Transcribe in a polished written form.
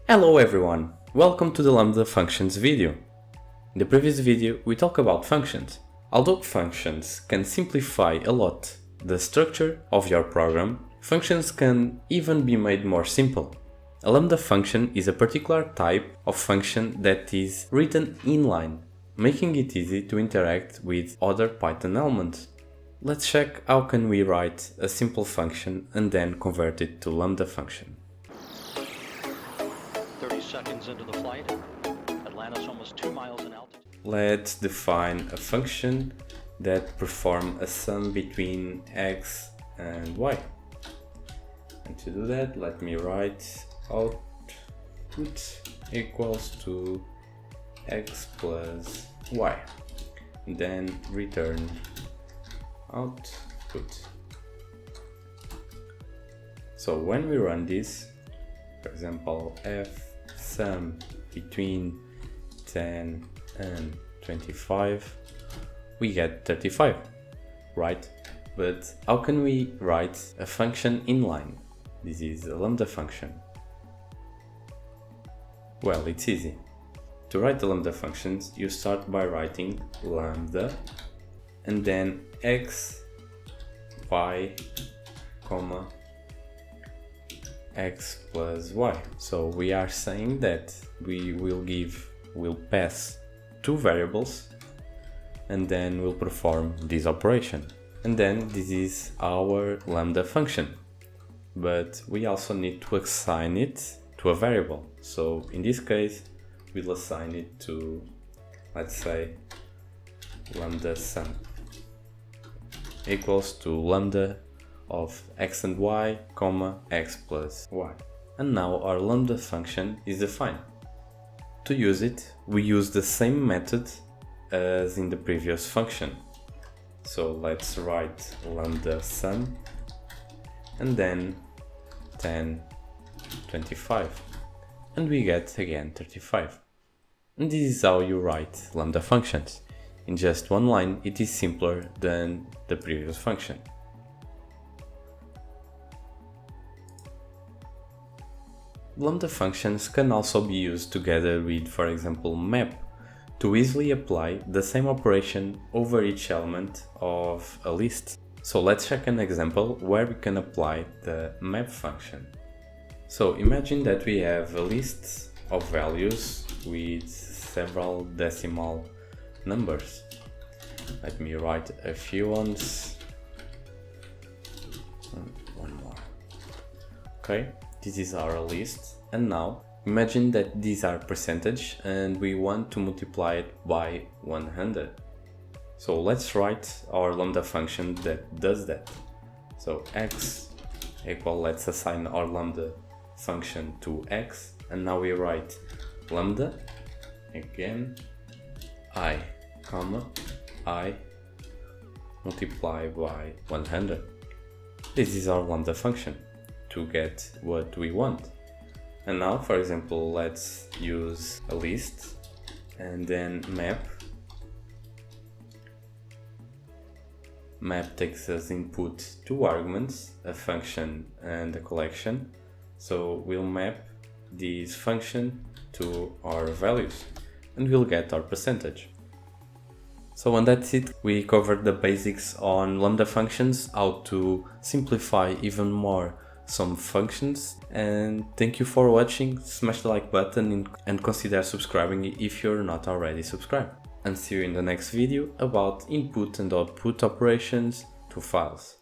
Hello everyone, welcome to the Lambda Functions video. In the previous video we talked about functions. Although functions can simplify a lot the structure of your program, functions can even be made more simple. A Lambda function is a particular type of function that is written inline, making it easy to interact with other Python elements. Let's check how can we write a simple function and then convert it to Lambda function. 30 seconds into the flight, Atlanta's almost 2 miles in altitude. Let's define a function that performs a sum between x and y. And to do that, let me write output equals to x plus y. And then return output. So when we run this, for example, f sum between 10 and 25, we get 35, right? But how can we write a function inline? This is a Lambda function. Well, it's easy. To write the Lambda functions, you start by writing lambda and then x, y, comma, x plus y. So we are saying that we'll pass two variables and then we'll perform this operation. And then this is our Lambda function. But we also need to assign it to a variable. So in this case, we'll assign it to, let's say, lambda sum equals to lambda of x and y, comma, x plus y. And now our lambda function is defined. To use it, we use the same method as in the previous function. So let's write lambda sum and then 10, 25. And we get again 35. And this is how you write lambda functions. In just one line, it is simpler than the previous function. Lambda functions can also be used together with, for example, map, to easily apply the same operation over each element of a list. So let's check an example where we can apply the map function. So imagine that we have a list of values with several decimal numbers. Let me write a few ones. One more. Okay, this is our list. And now imagine that these are percentage and we want to multiply it by 100. So let's write our lambda function that does that. So x equal, let's assign our lambda function to x, and now we write lambda again I, comma, I multiply by 100. This is our lambda function to get what we want. And now, for example, let's use a list and then map. Map takes as input two arguments, a function and a collection. So we'll map this function to our values and we'll get our percentage. So and that's it. We covered the basics on Lambda functions, how to simplify even more some functions, and thank you for watching. Smash the like button and consider subscribing if you're not already subscribed. And see you in the next video about input and output operations to files.